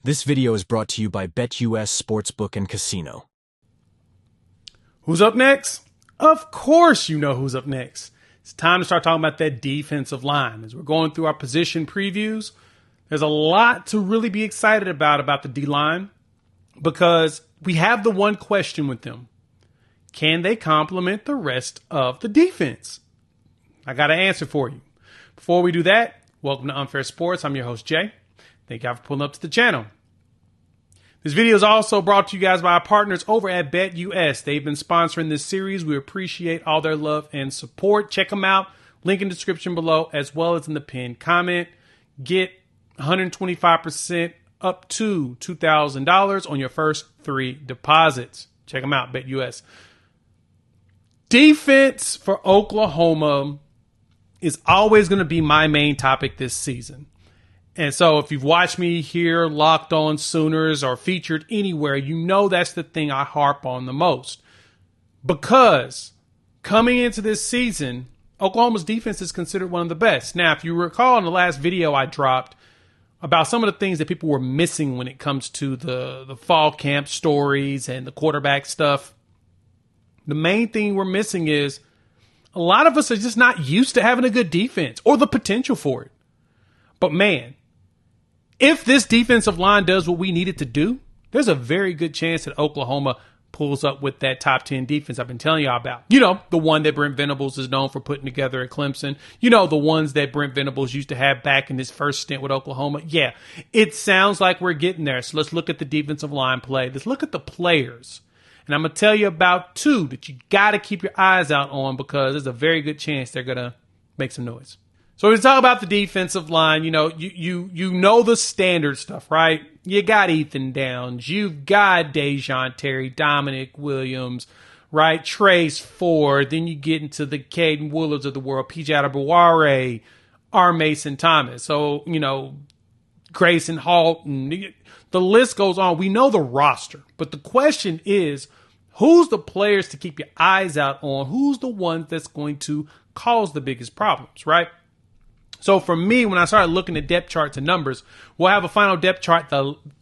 This video is brought to you by BetUS Sportsbook and Casino. Who's up next? Of course you know who's up next. It's time to start talking about that defensive line. As we're going through our position previews, there's a lot to really be excited about the D-line because we have the one question with them. Can they complement the rest of the defense? I got an answer for you. Before we do that, welcome to Unfair Sports. I'm your host, Jay. Thank y'all for pulling up to the channel. This video is also brought to you guys by our partners over at BetUS. They've been sponsoring this series. We appreciate all their love and support. Check them out. Link in the description below as well as in the pinned comment. Get 125% up to $2,000 on your first 3 deposits. Check them out, BetUS. Defense for Oklahoma is always going to be my main topic this season. And so if you've watched me here, Locked On Sooners, or featured anywhere, you know that's the thing I harp on the most. Because coming into this season, Oklahoma's defense is considered one of the best. Now, if you recall in the last video I dropped about some of the things that people were missing when it comes to the fall camp stories and the quarterback stuff, the main thing we're missing is a lot of us are just not used to having a good defense or the potential for it. But man, if this defensive line does what we need it to do, there's a very good chance that Oklahoma pulls up with that top 10 defense I've been telling y'all about. You know, the one that Brent Venables is known for putting together at Clemson. You know, the ones that Brent Venables used to have back in his first stint with Oklahoma. Yeah, it sounds like we're getting there. So let's look at the defensive line play. Let's look at the players. And I'm going to tell you about 2 that you got to keep your eyes out on because there's a very good chance they're going to make some noise. So we talk about the defensive line, you know, you know the standard stuff, right? You got Ethan Downs, you've got Dejon Terry, Dominic Williams, right? Trace Ford, then you get into the Caden Woollards of the world, PJ Adebaware, R. Mason Thomas. So, you know, Grayson Halton, the list goes on. We know the roster, but the question is, who's the players to keep your eyes out on? Who's the one that's going to cause the biggest problems, right? So for me, when I started looking at depth charts and numbers, we'll have a final depth chart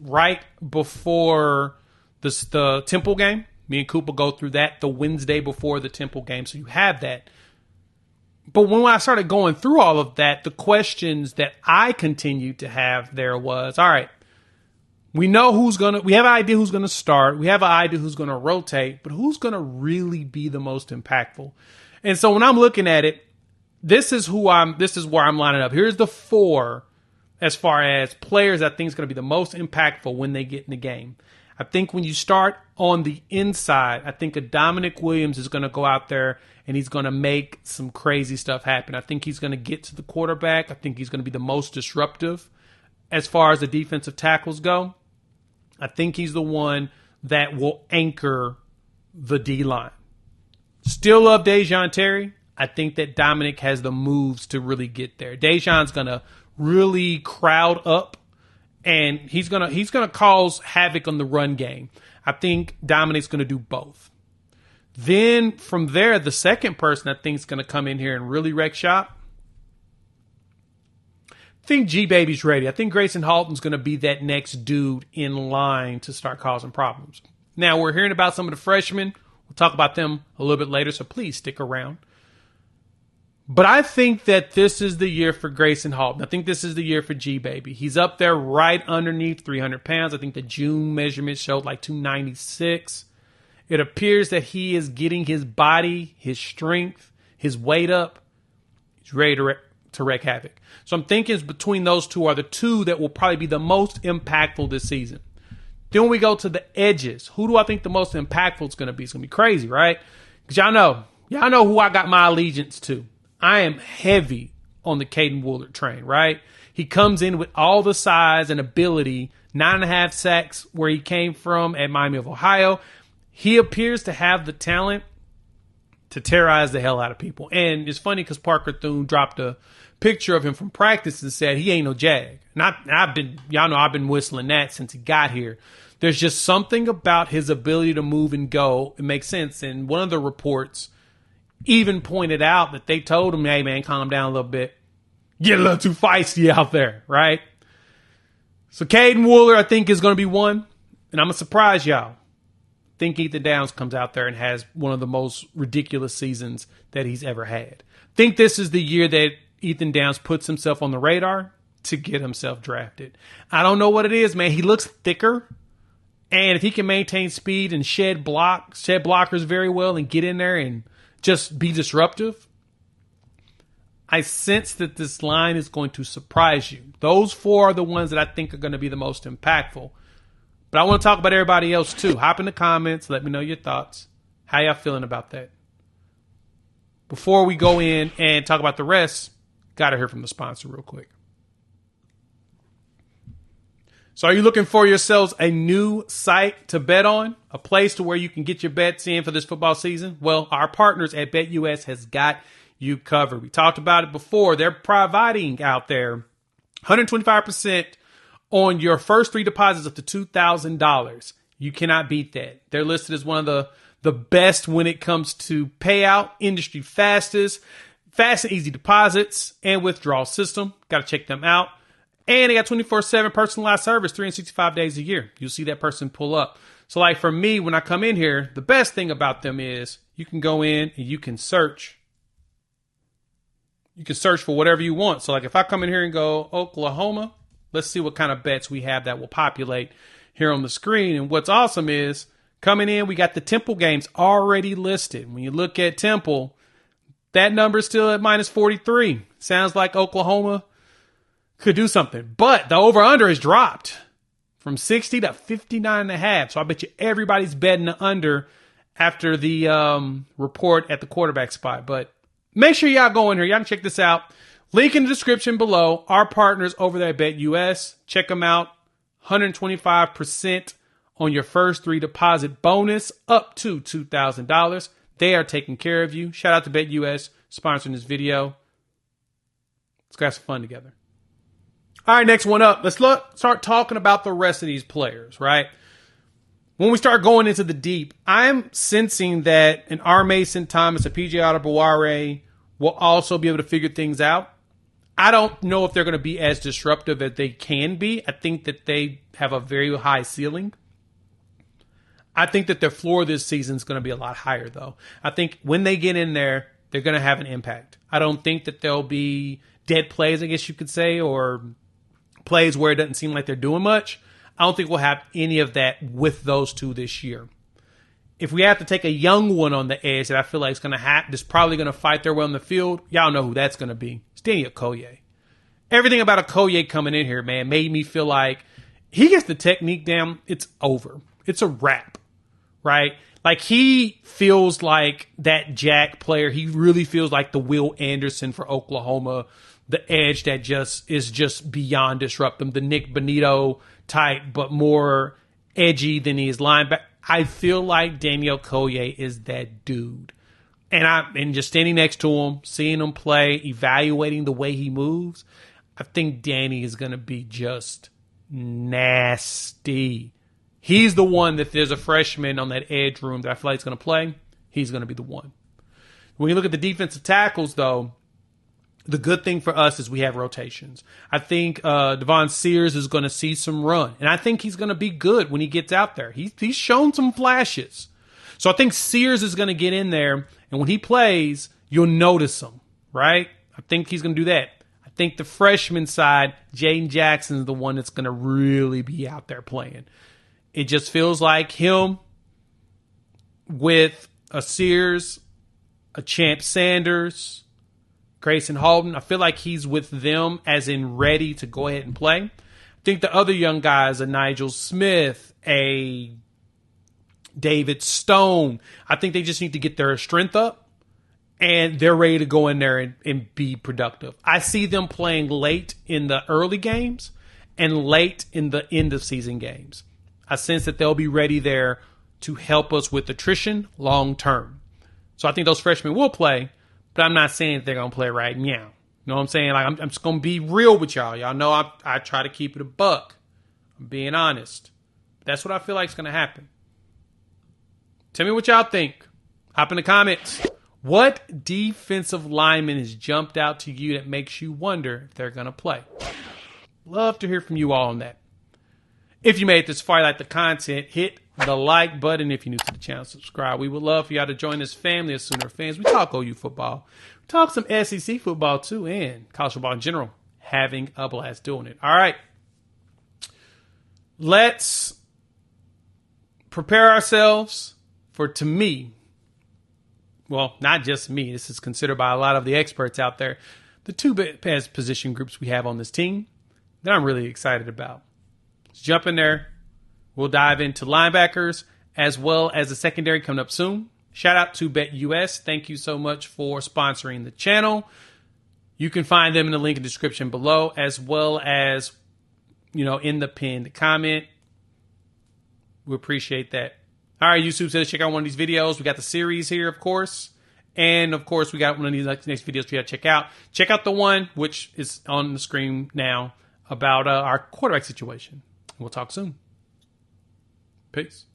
right before the Temple game. Me and Coop will go through that the Wednesday before the Temple game, so you have that. But when I started going through all of that, the questions that I continued to have there was, all right, we have an idea who's going to start. We have an idea who's going to rotate, but who's going to really be the most impactful? And so when I'm looking at it, this is where I'm lining up. Here's the 4 as far as players I think is going to be the most impactful when they get in the game. I think when you start on the inside, I think a Dominic Williams is going to go out there and he's going to make some crazy stuff happen. I think he's going to get to the quarterback. I think he's going to be the most disruptive as far as the defensive tackles go. I think he's the one that will anchor the D-line. Still love Dejon Terry. I think that Dominic has the moves to really get there. Dejon's going to really crowd up, and he's going to cause havoc on the run game. I think Dominic's going to do both. Then from there, the second person I think is going to come in here and really wreck shop. I think G-Baby's ready. I think Grayson Halton's going to be that next dude in line to start causing problems. Now, we're hearing about some of the freshmen. We'll talk about them a little bit later, so please stick around. But I think that this is the year for Grayson Halton. I think this is the year for G-Baby. He's up there right underneath 300 pounds. I think the June measurement showed like 296. It appears that he is getting his body, his strength, his weight up. He's ready to wreak havoc. So I'm thinking between those 2 are the 2 that will probably be the most impactful this season. Then when we go to the edges, who do I think the most impactful is going to be? It's going to be crazy, right? Because y'all know who I got my allegiance to. I am heavy on the Caden Woolard train, right? He comes in with all the size and ability, 9.5 sacks where he came from at Miami of Ohio. He appears to have the talent to terrorize the hell out of people. And it's funny because Parker Thune dropped a picture of him from practice and said he ain't no jag. And I've been whistling that since he got here. There's just something about his ability to move and go. It makes sense. And one of the reports even pointed out that they told him, hey, man, calm down a little bit. Get a little too feisty out there, right? So Caden Wooler, I think, is going to be one. And I'm going to surprise y'all. I think Ethan Downs comes out there and has one of the most ridiculous seasons that he's ever had. I think this is the year that Ethan Downs puts himself on the radar to get himself drafted. I don't know what it is, man. He looks thicker. And if he can maintain speed and shed blockers very well and get in there and just be disruptive, I sense that this line is going to surprise you. Those four are the ones that I think are going to be the most impactful. But I want to talk about everybody else too. Hop in the comments. Let me know your thoughts. How y'all feeling about that? Before we go in and talk about the rest, got to hear from the sponsor real quick. So are you looking for yourselves a new site to bet on? A place to where you can get your bets in for this football season? Well, our partners at BetUS has got you covered. We talked about it before. They're providing out there 125% on your first 3 deposits up to $2,000. You cannot beat that. They're listed as one of the best when it comes to payout, industry fastest, fast and easy deposits, and withdrawal system. Got to check them out. And they got 24/7 personalized service, 365 days a year. You'll see that person pull up. So like for me, when I come in here, the best thing about them is you can go in and you can search. You can search for whatever you want. So like if I come in here and go Oklahoma, let's see what kind of bets we have that will populate here on the screen. And what's awesome is coming in, we got the Temple games already listed. When you look at Temple, that number is still at minus 43. Sounds like Oklahoma could do something. But the over-under has dropped from 60 to 59.5. So I bet you everybody's betting the under after the report at the quarterback spot. But make sure y'all go in here. Y'all can check this out. Link in the description below. Our partners over there at BetUS. Check them out. 125% on your first 3 deposit bonus up to $2,000. They are taking care of you. Shout out to BetUS sponsoring this video. Let's have some fun together. All right, next one up. Let's start talking about the rest of these players, right? When we start going into the deep, I'm sensing that an R. Mason Thomas, a PJ Adebaware will also be able to figure things out. I don't know if they're going to be as disruptive as they can be. I think that they have a very high ceiling. I think that their floor this season is going to be a lot higher, though. I think when they get in there, they're going to have an impact. I don't think that there'll be dead plays, I guess you could say, or plays where it doesn't seem like they're doing much. I don't think we'll have any of that with those two this year. If we have to take a young one on the edge that I feel like is going to that's probably going to fight their way on the field, y'all know who that's going to be. It's Daniel Okoye. Everything about Okoye coming in here, man, made me feel like he gets the technique down, it's over. It's a wrap, right? Like he feels like that Jack player. He really feels like the Will Anderson for Oklahoma, the edge that is just beyond disruptive, the Nick Bonito type, but more edgy than he is linebacker. I feel like Daniel Okoye is that dude. And just standing next to him, seeing him play, evaluating the way he moves, I think Danny is going to be just nasty. He's the one that if there's a freshman on that edge room that I feel like is going to play, he's going to be the one. When you look at the defensive tackles, though, the good thing for us is we have rotations. I think Devon Sears is going to see some run. And I think he's going to be good when he gets out there. He's shown some flashes. So I think Sears is going to get in there. And when he plays, you'll notice him, right? I think he's going to do that. I think the freshman side, Jaden Jackson is the one that's going to really be out there playing. It just feels like him with a Sears, a Champ Sanders, Grayson Halton. I feel like he's with them as in ready to go ahead and play. I think the other young guys are Nigel Smith, a David Stone. I think they just need to get their strength up and they're ready to go in there and be productive. I see them playing late in the early games and late in the end of season games. I sense that they'll be ready there to help us with attrition long term. So I think those freshmen will play. But I'm not saying that they're going to play right now. You know what I'm saying? Like I'm just going to be real with y'all. Y'all know I try to keep it a buck. I'm being honest. That's what I feel like is going to happen. Tell me what y'all think. Hop in the comments. What defensive lineman has jumped out to you that makes you wonder if they're going to play? Love to hear from you all on that. If you made it this far, like the content, hit the like button. If you're new to the channel, subscribe. We would love for y'all to join this family of Sooner fans. We talk OU football. We talk some SEC football too, and college football in general. Having a blast doing it. All right. Let's prepare ourselves for, to me, well, not just me, this is considered by a lot of the experts out there, the two best position groups we have on this team that I'm really excited about. Let's jump in there. We'll dive into linebackers as well as the secondary coming up soon. Shout out to BetUS. Thank you so much for sponsoring the channel. You can find them in the link in the description below, as well as, in the pinned comment. We appreciate that. All right, YouTube says check out one of these videos. We got the series here, of course. And, of course, we got one of these next videos we got to check out. Check out the one, which is on the screen now, about our quarterback situation. We'll talk soon. Peace.